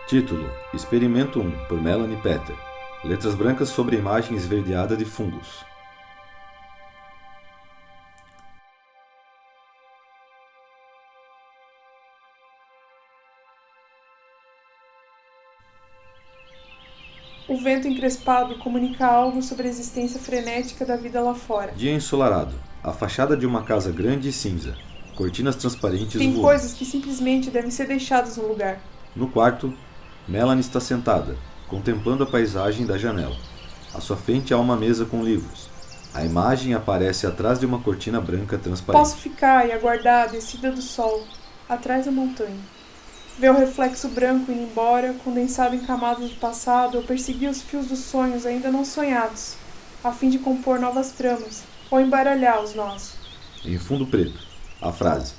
Título: Experimento 1, por Melanie Petter. Letras brancas sobre imagem esverdeada de fungos. O vento encrespado comunica algo sobre a existência frenética da vida lá fora. Dia ensolarado. A fachada de uma casa grande e cinza. Cortinas transparentes Tem voam. coisas que simplesmente devem ser deixadas no lugar. No quarto, Melanie está sentada, contemplando a paisagem da janela. À sua frente há uma mesa com livros. A imagem aparece atrás de uma cortina branca transparente. Posso ficar e aguardar a descida do sol, atrás da montanha. Ver o reflexo branco indo embora, condensado em camadas de passado, ou perseguir os fios dos sonhos ainda não sonhados, a fim de compor novas tramas, ou embaralhar os nós. Em fundo preto, a frase: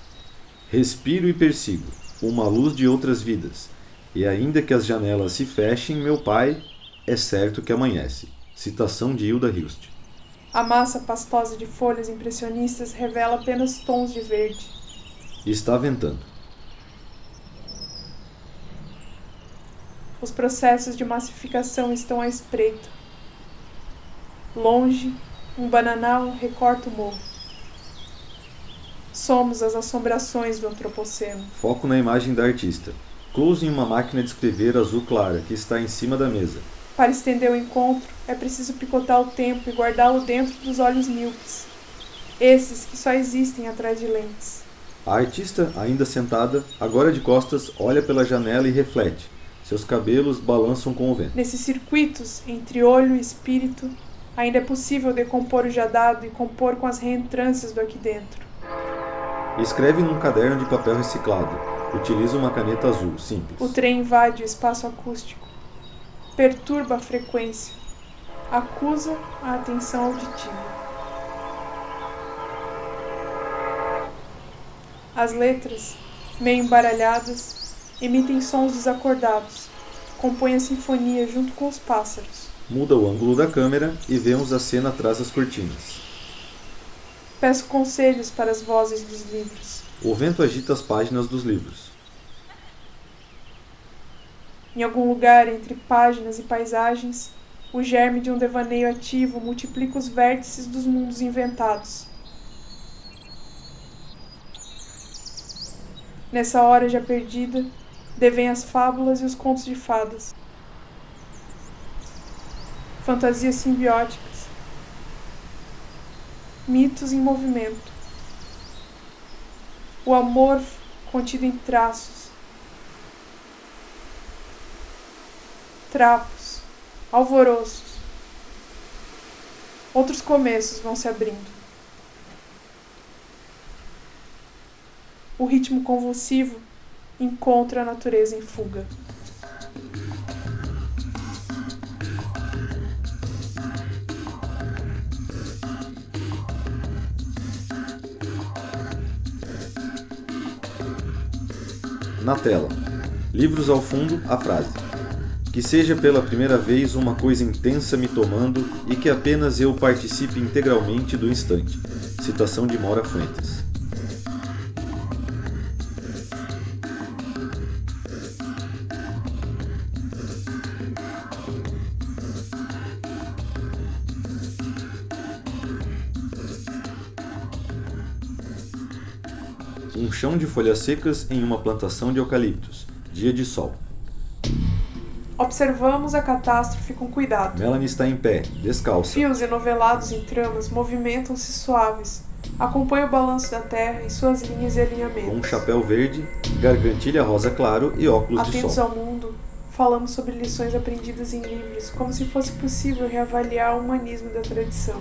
Respiro e persigo, uma luz de outras vidas, e ainda que as janelas se fechem, meu pai, é certo que amanhece. Citação de Hilda Hilst. A massa pastosa de folhas impressionistas revela apenas tons de verde. Está ventando. Os processos de massificação estão à espreita. Longe, um bananal recorta o morro. Somos as assombrações do antropoceno. Foco na imagem da artista. Close em uma máquina de escrever azul clara que está em cima da mesa. Para estender o encontro, é preciso picotar o tempo e guardá-lo dentro dos olhos míopes. Esses que só existem atrás de lentes. A artista, ainda sentada, agora de costas, olha pela janela e reflete. Seus cabelos balançam com o vento. Nesses circuitos, entre olho e espírito, ainda é possível decompor o já dado e compor com as reentrâncias do aqui dentro. Escreve num caderno de papel reciclado. Utiliza uma caneta azul, simples. O trem invade o espaço acústico. Perturba a frequência. Acusa a atenção auditiva. As letras, meio embaralhadas, emitem sons desacordados. Compõem a sinfonia junto com os pássaros. Muda o ângulo da câmera e vemos a cena atrás das cortinas. Peço conselhos para as vozes dos livros. O vento agita as páginas dos livros. Em algum lugar entre páginas e paisagens, o germe de um devaneio ativo multiplica os vértices dos mundos inventados. Nessa hora já perdida, devêm as fábulas e os contos de fadas. Fantasias simbióticas. Mitos em movimento. O amor contido em traços. Trapos. Alvoroços. Outros começos vão se abrindo. O ritmo convulsivo encontra a natureza em fuga. Na tela. Livros ao fundo, a frase: Que seja pela primeira vez uma coisa intensa me tomando e que apenas eu participe integralmente do instante. Citação de Mora Fuentes. Um chão de folhas secas em uma plantação de eucaliptos. Dia de sol. Observamos a catástrofe com cuidado. Melanie está em pé, descalça. Fios enovelados em tramas movimentam-se suaves. Acompanha o balanço da terra em suas linhas e alinhamentos. Com um chapéu verde, gargantilha rosa claro e óculos de Atentos sol. ao mundo, falamos sobre lições aprendidas em livros, como se fosse possível reavaliar o humanismo da tradição.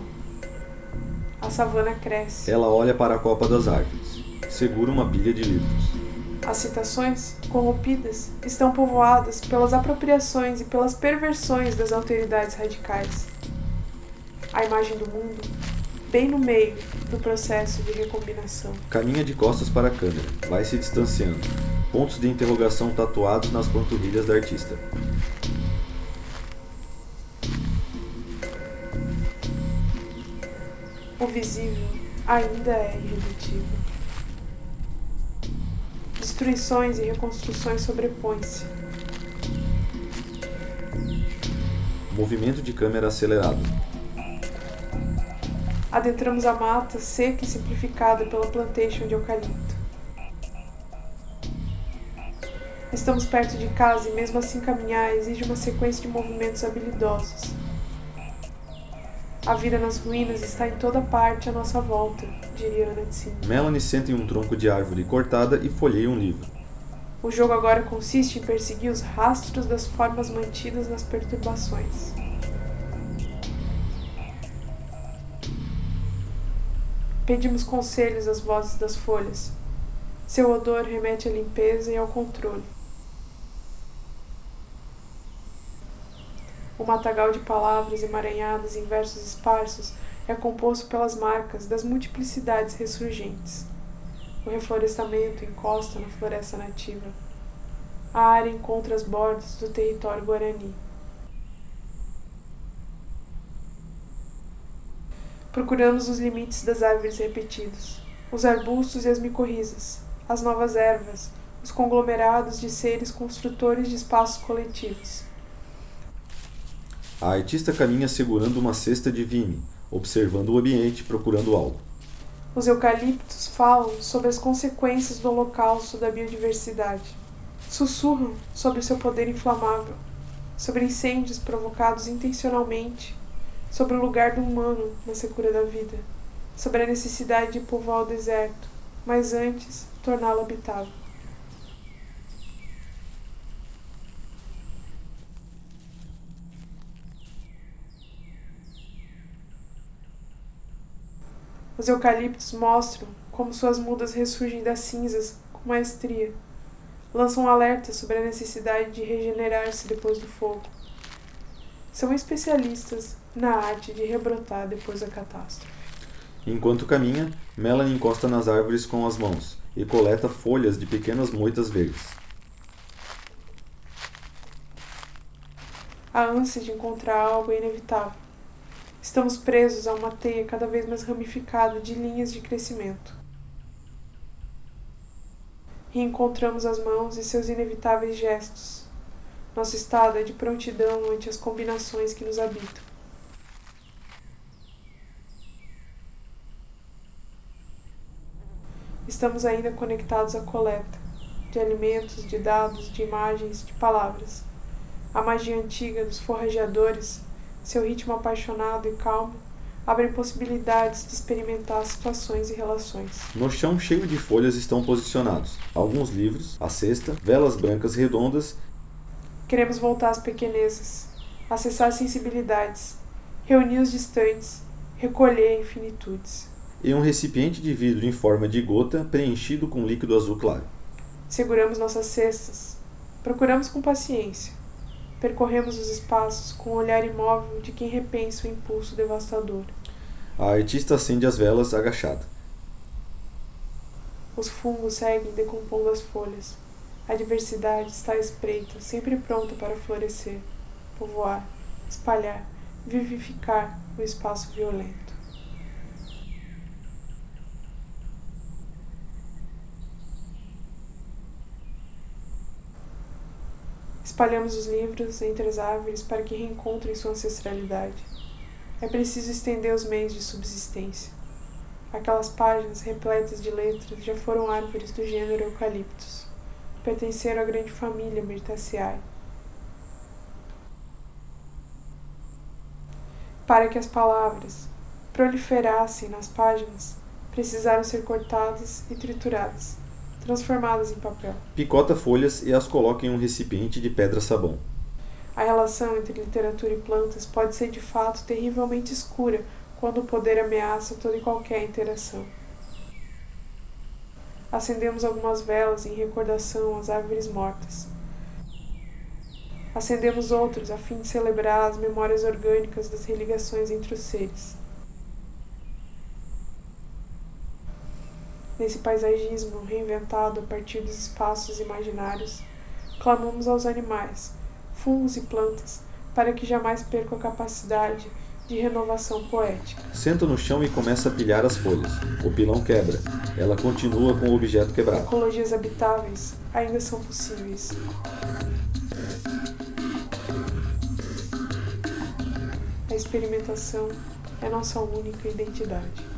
A savana cresce. Ela olha para a copa das árvores. Segura uma pilha de livros. As citações, corrompidas, estão povoadas pelas apropriações e pelas perversões das autoridades radicais. A imagem do mundo, bem no meio do processo de recombinação. Caminha de costas para a câmera. Vai se distanciando. Pontos de interrogação tatuados nas panturrilhas da artista. O visível ainda é irredutível. Destruições e reconstruções sobrepõem-se. Movimento de câmera acelerado. Adentramos a mata seca e simplificada pela plantation de eucalipto. Estamos perto de casa e mesmo assim caminhar exige uma sequência de movimentos habilidosos. A vida nas ruínas está em toda parte à nossa volta, diria Ana Tsing. Melanie senta em um tronco de árvore cortada e folheia um livro. O jogo agora consiste em perseguir os rastros das formas mantidas nas perturbações. Pedimos conselhos às vozes das folhas. Seu odor remete à limpeza e ao controle. O matagal de palavras emaranhadas em versos esparsos é composto pelas marcas das multiplicidades ressurgentes. O reflorestamento encosta na floresta nativa. A área encontra as bordas do território guarani. Procuramos os limites das árvores repetidos, os arbustos e as micorrizas, as novas ervas, os conglomerados de seres construtores de espaços coletivos. A artista caminha segurando uma cesta de vime, observando o ambiente, procurando algo. Os eucaliptos falam sobre as consequências do holocausto da biodiversidade. Sussurram sobre seu poder inflamável, sobre incêndios provocados intencionalmente, sobre o lugar do humano na secura da vida, sobre a necessidade de povoar o deserto, mas antes torná-lo habitável. Os eucaliptos mostram como suas mudas ressurgem das cinzas com maestria. Lançam alertas sobre a necessidade de regenerar-se depois do fogo. São especialistas na arte de rebrotar depois da catástrofe. Enquanto caminha, Melanie encosta nas árvores com as mãos e coleta folhas de pequenas moitas verdes. A ânsia de encontrar algo é inevitável. Estamos presos a uma teia cada vez mais ramificada de linhas de crescimento. Reencontramos as mãos e seus inevitáveis gestos. Nosso estado é de prontidão ante as combinações que nos habitam. Estamos ainda conectados à coleta, de alimentos, de dados, de imagens, de palavras. A magia antiga dos forrageadores, seu ritmo apaixonado e calmo, abre possibilidades de experimentar situações e relações. No chão cheio de folhas estão posicionados alguns livros, a cesta, velas brancas redondas. Queremos voltar às pequenezas, acessar sensibilidades, reunir os distantes, recolher infinitudes. E um recipiente de vidro em forma de gota preenchido com líquido azul claro. Seguramos nossas cestas, procuramos com paciência. Percorremos os espaços com o olhar imóvel de quem repensa o impulso devastador. A artista acende as velas agachada. Os fungos seguem decompondo as folhas. A diversidade está à espreita, sempre pronta para florescer, povoar, espalhar, vivificar o espaço violento. Espalhamos os livros entre as árvores para que reencontrem sua ancestralidade. É preciso estender os meios de subsistência. Aquelas páginas repletas de letras já foram árvores do gênero Eucaliptus. Pertenceram à grande família Myrtaceae. Para que as palavras proliferassem nas páginas, precisaram ser cortadas e trituradas, transformadas em papel. Picota folhas e as coloca em um recipiente de pedra-sabão. A relação entre literatura e plantas pode ser de fato terrivelmente escura quando o poder ameaça toda e qualquer interação. Acendemos algumas velas em recordação às árvores mortas. Acendemos outras a fim de celebrar as memórias orgânicas das religações entre os seres. Nesse paisagismo reinventado a partir dos espaços imaginários, clamamos aos animais, fungos e plantas, para que jamais percam a capacidade de renovação poética. Senta no chão e começa a pilhar as folhas. O pilão quebra. Ela continua com o objeto quebrado. Ecologias habitáveis ainda são possíveis. experimentação é nossa única identidade.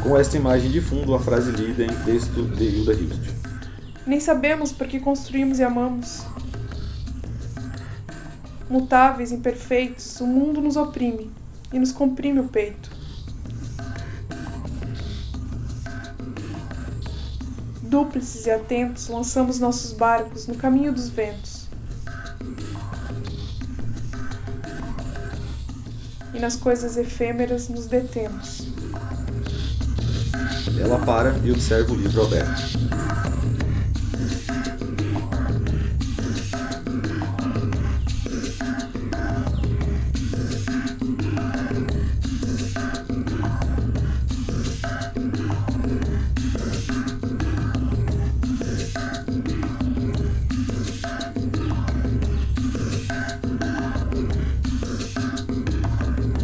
Com esta imagem de fundo, a frase lida em texto de Hilda Hilst. Nem sabemos por que construímos e amamos. Mutáveis, imperfeitos, o mundo nos oprime e nos comprime o peito. Dúplices e atentos, lançamos nossos barcos no caminho dos ventos. E nas coisas efêmeras nos detemos. Ela para e observa o livro aberto.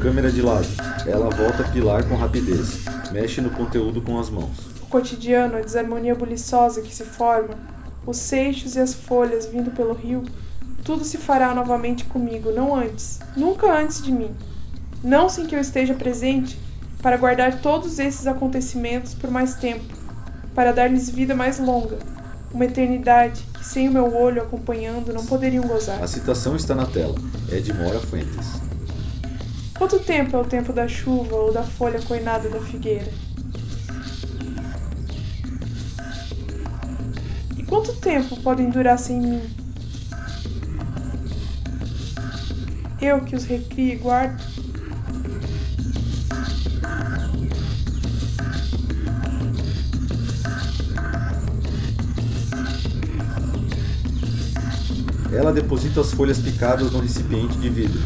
Câmera de lado. Ela volta a pilar com rapidez. Mexe no conteúdo com as mãos. O cotidiano, a desarmonia buliçosa que se forma, os seixos e as folhas vindo pelo rio, tudo se fará novamente comigo, não antes, nunca antes de mim. Não sem que eu esteja presente para guardar todos esses acontecimentos por mais tempo, para dar-lhes vida mais longa, uma eternidade que sem o meu olho acompanhando não poderiam gozar. A citação está na tela. É de Mora Fuentes. Quanto tempo é o tempo da chuva ou da folha coinada da figueira? E quanto tempo podem durar sem mim? Eu que os recrio e guardo? Ela deposita as folhas picadas no recipiente de vidro.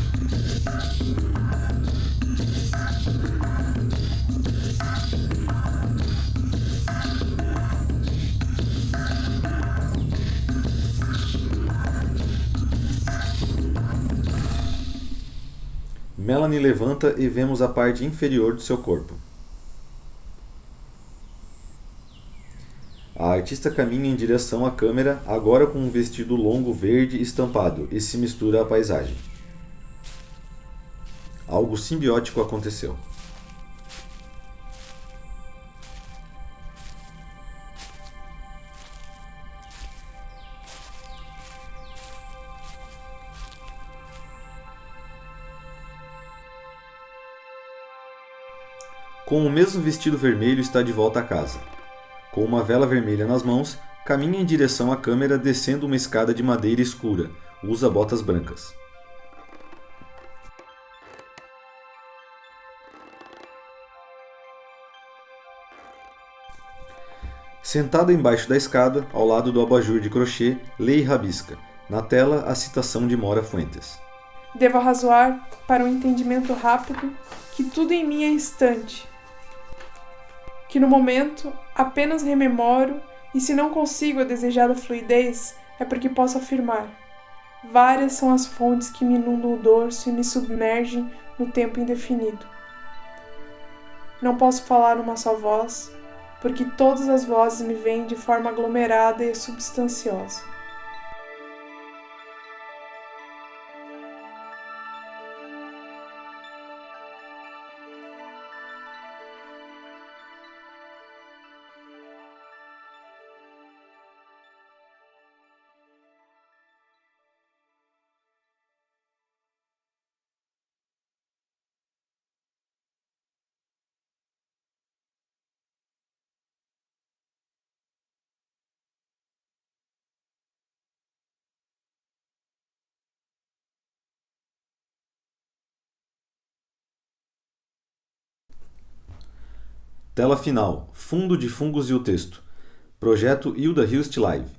Melanie levanta e vemos a parte inferior do seu corpo. A artista caminha em direção à câmera, agora com um vestido longo verde estampado, e se mistura à paisagem. Algo simbiótico aconteceu. Com o mesmo vestido vermelho, está de volta a casa. Com uma vela vermelha nas mãos, caminha em direção à câmera descendo uma escada de madeira escura. Usa botas brancas. Sentada embaixo da escada, ao lado do abajur de crochê, lê e rabisca. Na tela, a citação de Mora Fuentes. Devo arrazoar, para um entendimento rápido, que tudo em mim é instante, que no momento apenas rememoro, e se não consigo a desejada fluidez, é porque posso afirmar. Várias são as fontes que me inundam o dorso e me submergem no tempo indefinido. Não posso falar numa só voz, porque todas as vozes me vêm de forma aglomerada e substanciosa. Tela final. Fundo de fungos e o texto. Projeto Hilda Hilst Live.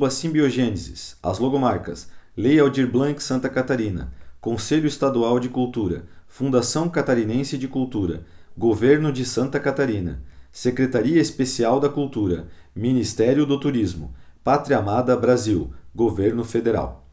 @Simbiogênesis. As logomarcas. Lei Aldir Blanc Santa Catarina. Conselho Estadual de Cultura, Fundação Catarinense de Cultura, Governo de Santa Catarina, Secretaria Especial da Cultura, Ministério do Turismo, Pátria Amada Brasil, Governo Federal.